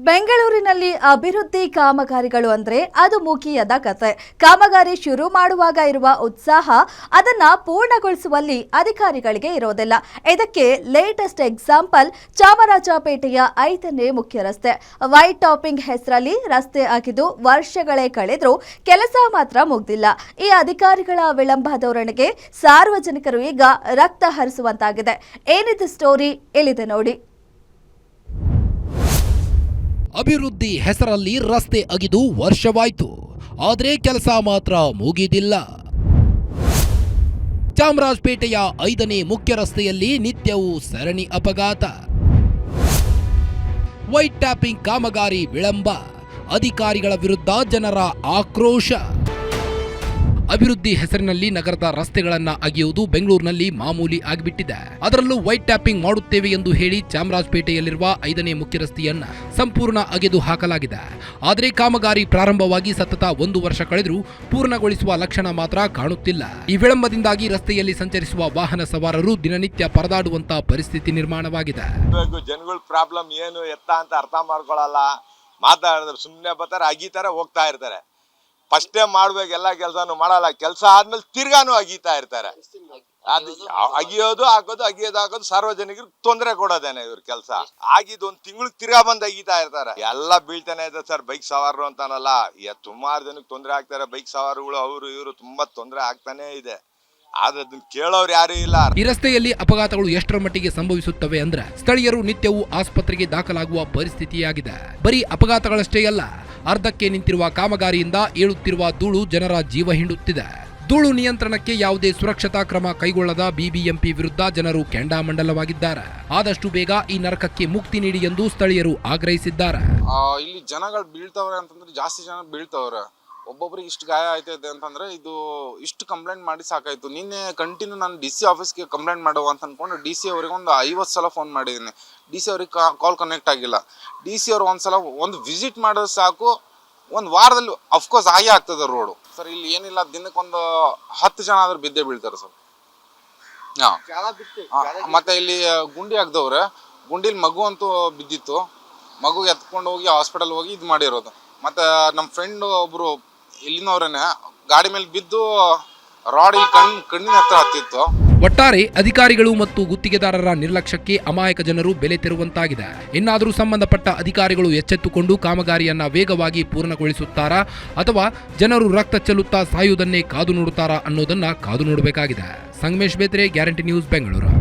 ಬೆಂಗಳೂರಿನಲ್ಲಿ ಅಭಿವೃದ್ಧಿ ಕಾಮಗಾರಿಗಳು ಅಂದ್ರೆ ಅದು ಮುಗಿಯದ ಕತೆ. ಕಾಮಗಾರಿ ಶುರು ಮಾಡುವಾಗ ಇರುವ ಉತ್ಸಾಹ ಅದನ್ನ ಪೂರ್ಣಗೊಳಿಸುವಲ್ಲಿ ಅಧಿಕಾರಿಗಳಿಗೆ ಇರೋದಿಲ್ಲ. ಇದಕ್ಕೆ ಲೇಟೆಸ್ಟ್ ಎಕ್ಸಾಂಪಲ್ ಚಾಮರಾಜಪೇಟೆಯ 5ನೇ ಮುಖ್ಯ ರಸ್ತೆ. ವೈಟ್ ಟಾಪಿಂಗ್ ಹೆಸರಲ್ಲಿ ರಸ್ತೆ ಅಗಿದು ವರ್ಷಗಳೇ ಕಳೆದರೂ ಕೆಲಸ ಮಾತ್ರ ಮುಗ್ದಿಲ್ಲ. ಈ ಅಧಿಕಾರಿಗಳ ವಿಳಂಬ ಧೋರಣೆಗೆ ಸಾರ್ವಜನಿಕರು ಈಗ ರಕ್ತ ಹರಿಸುವಂತಾಗಿದೆ. ಏನಿದೆ ಸ್ಟೋರಿ ಇಲ್ಲಿದೆ ನೋಡಿ. ಅಭಿವೃದ್ಧಿ ಹೆಸರಲ್ಲಿ ರಸ್ತೆ ಅಗಿದು ವರ್ಷವಾಯ್ತು, ಆದರೆ ಕೆಲಸ ಮಾತ್ರ ಮುಗಿದಿಲ್ಲ. ಚಾಮರಾಜಪೇಟೆಯ 5ನೇ ಮುಖ್ಯ ರಸ್ತೆಯಲ್ಲಿ ನಿತ್ಯವೂ ಸರಣಿ ಅಪಘಾತ. ವೈಟ್ ಟ್ಯಾಪಿಂಗ್ ಕಾಮಗಾರಿ ವಿಳಂಬ, ಅಧಿಕಾರಿಗಳ ವಿರುದ್ಧ ಜನರ ಆಕ್ರೋಶ. ಅಭಿವೃದ್ಧಿ ಹೆಸರಿನಲ್ಲಿ ನಗರದ ರಸ್ತೆಗಳನ್ನ ಅಗೆಯುವುದು ಬೆಂಗಳೂರಿನಲ್ಲಿ ಮಾಮೂಲಿ ಆಗಿಬಿಟ್ಟಿದೆ. ಅದರಲ್ಲೂ ವೈಟ್ ಟ್ಯಾಪಿಂಗ್ ಮಾಡುತ್ತೇವೆ ಎಂದು ಹೇಳಿ ಚಾಮರಾಜಪೇಟೆಯಲ್ಲಿರುವ 5ನೇ ಮುಖ್ಯ ರಸ್ತೆಯನ್ನ ಸಂಪೂರ್ಣ ಅಗೆದು ಹಾಕಲಾಗಿದೆ. ಆದರೆ ಕಾಮಗಾರಿ ಪ್ರಾರಂಭವಾಗಿ ಸತತ 1 ವರ್ಷ ಕಳೆದರೂ ಪೂರ್ಣಗೊಳಿಸುವ ಲಕ್ಷಣ ಮಾತ್ರ ಕಾಣುತ್ತಿಲ್ಲ. ಈ ವಿಳಂಬದಿಂದಾಗಿ ರಸ್ತೆಯಲ್ಲಿ ಸಂಚರಿಸುವ ವಾಹನ ಸವಾರರು ದಿನನಿತ್ಯ ಪರದಾಡುವಂತ ಪರಿಸ್ಥಿತಿ ನಿರ್ಮಾಣವಾಗಿದೆ. ಜನಗಳ ಪ್ರಾಬ್ಲಮ್ ಏನು ಎತ್ತ ಅಂತ ಅರ್ಥ ಮಾಡ್ಕೊಳ್ಳಲ್ಲ, ಮಾತಾಡಿದ್ರೆ ಸುಮ್ಮನೆ ಬರ್ತಾರೆ, ಅಗೀತಾರೆ, ಹೋಗ್ತಾ ಇರ್ತಾರೆ. ಫಸ್ಟ್ ಟೈಮ್ ಮಾಡ್ಬೇಕು, ಎಲ್ಲ ಕೆಲಸನೂ ಮಾಡಲ್ಲ. ಕೆಲಸ ಆದ್ಮೇಲೆ ತಿರ್ಗಾನು ಅಗೀತಾ ಇರ್ತಾರೆ. ಅದು ಅಗಿಯೋದು ಹಾಕೋದು ಸಾರ್ವಜನಿಕರಿಗೆ ತೊಂದರೆ ಕೊಡೋದೇನೆ ಇವ್ರ ಕೆಲಸ. ಆಗಿದ್ದು 1 ತಿಂಗಳಿಗೆ ತಿರ್ಗಾ ಬಂದು ಅಗೀತಾ ಇರ್ತಾರೆ. ಎಲ್ಲ ಬೀಳ್ತಾನೆ ಇದೆ ಸರ್. ಬೈಕ್ ಸವಾರರು ಅಂತಾನಲ್ಲ, ಸುಮಾರು ಜನಕ್ಕೆ ತೊಂದರೆ ಆಗ್ತಾರೆ. ಬೈಕ್ ಸವಾರಗಳು ಅವರು ಇವರು ತುಂಬಾ ತೊಂದರೆ ಆಗ್ತಾನೆ ಇದೆ. ಆದ್ರೆ ಅದನ್ನ ಕೇಳೋರು ಯಾರು ಇಲ್ಲ. ಈ ರಸ್ತೆಯಲ್ಲಿ ಅಪಘಾತಗಳು ಎಷ್ಟರ ಮಟ್ಟಿಗೆ ಸಂಭವಿಸುತ್ತವೆ ಅಂದ್ರೆ ಸ್ಥಳೀಯರು ನಿತ್ಯವೂ ಆಸ್ಪತ್ರೆಗೆ ದಾಖಲಾಗುವ ಪರಿಸ್ಥಿತಿಯಾಗಿದೆ. ಬರೀ ಅಪಘಾತಗಳಷ್ಟೇ ಅಲ್ಲ, ಅರ್ಧಕ್ಕೆ ನಿಂತಿರುವ ಕಾಮಗಾರಿಯಿಂದ ಏಳುತ್ತಿರುವ ಧೂಳು ಜನರ ಜೀವ ಹಿಂಡುತ್ತಿದೆ. ಧೂಳು ನಿಯಂತ್ರಣಕ್ಕೆ ಯಾವುದೇ ಸುರಕ್ಷತಾ ಕ್ರಮ ಕೈಗೊಳ್ಳದ ಬಿಬಿಎಂಪಿ ವಿರುದ್ಧ ಜನರು ಕೆಂಡಾಮಂಡಲವಾಗಿದ್ದಾರೆ. ಆದಷ್ಟು ಬೇಗ ಈ ನರಕಕ್ಕೆ ಮುಕ್ತಿ ನೀಡಿ ಎಂದು ಸ್ಥಳೀಯರು ಆಗ್ರಹಿಸಿದ್ದಾರೆ. ಇಲ್ಲಿ ಜನಗಳು ಬೀಳ್ತವ್ರೆ ಅಂತಂದ್ರೆ ಜಾಸ್ತಿ ಜನ ಬೀಳ್ತವ್ರೆ. ಒಬ್ಬೊಬ್ರಿಗೆ ಇಷ್ಟು ಗಾಯ ಆಯ್ತೈತೆ ಅಂತಂದ್ರೆ ಇದು ಇಷ್ಟು ಕಂಪ್ಲೇಂಟ್ ಮಾಡಿ ಸಾಕಾಯ್ತು. ನಿನ್ನೆ ಕಂಟಿನ್ಯೂ ನಾನು DC ಆಫೀಸ್ಗೆ ಕಂಪ್ಲೇಂಟ್ ಮಾಡುವ ಅಂತ ಅನ್ಕೊಂಡು DC ಅವರಿಗೆ ಒಂದು 50 ಸಲ ಫೋನ್ ಮಾಡಿದ್ದೀನಿ. DC ಅವ್ರಿಗೆ ಕಾಲ್ ಕನೆಕ್ಟ್ ಆಗಿಲ್ಲ. DC ಅವ್ರು ಒಂದ್ಸಲ ಒಂದು ವಿಸಿಟ್ ಮಾಡೋದು ಸಾಕು, ಒಂದು ವಾರದಲ್ಲಿ ಅಫ್ಕೋರ್ಸ್ ಆಗೇ ಆಗ್ತದೆ ರೋಡು. ಸರ್ ಇಲ್ಲಿ ಏನಿಲ್ಲ, ದಿನಕ್ಕೊಂದು 10 ಜನ ಆದ್ರೂ ಬಿದ್ದೇ ಬೀಳ್ತಾರೆ ಸರ್. ಮತ್ತೆ ಇಲ್ಲಿ ಗುಂಡಿ ಹಾಕ್ದವ್ರೆ, ಗುಂಡಿಲಿ ಮಗು ಅಂತೂ ಬಿದ್ದಿತ್ತು. ಮಗು ಎತ್ಕೊಂಡು ಹೋಗಿ ಹಾಸ್ಪಿಟಲ್ ಹೋಗಿ ಇದು ಮಾಡಿರೋದು. ಮತ್ತೆ ನಮ್ಮ ಫ್ರೆಂಡ್ ಒಬ್ರು ಇಲ್ಲಿನವ್ರೇನೆ ಗಾಡಿ ಮೇಲೆ ಬಿದ್ದು ರಾಡ್ ಕಣ್ಣಿನ ಹತ್ರ ಹತ್ತಿತ್ತು. ಒಟ್ಟಾರೆ ಅಧಿಕಾರಿಗಳು ಮತ್ತು ಗುತ್ತಿಗೆದಾರರ ನಿರ್ಲಕ್ಷ್ಯಕ್ಕೆ ಅಮಾಯಕ ಜನರು ಬೆಲೆ ತೆರುವಂತಾಗಿದೆ. ಇನ್ನಾದರೂ ಸಂಬಂಧಪಟ್ಟ ಅಧಿಕಾರಿಗಳು ಎಚ್ಚೆತ್ತುಕೊಂಡು ಕಾಮಗಾರಿಯನ್ನ ವೇಗವಾಗಿ ಪೂರ್ಣಗೊಳಿಸುತ್ತಾರಾ ಅಥವಾ ಜನರು ರಕ್ತ ಚೆಲ್ಲುತ್ತಾ ಸಾಯುವುದನ್ನೇ ಕಾದು ನೋಡುತ್ತಾರಾ ಅನ್ನೋದನ್ನ ಕಾದು ನೋಡಬೇಕಾಗಿದೆ. Sangamesh Betre, guarantee news, Bengaluru.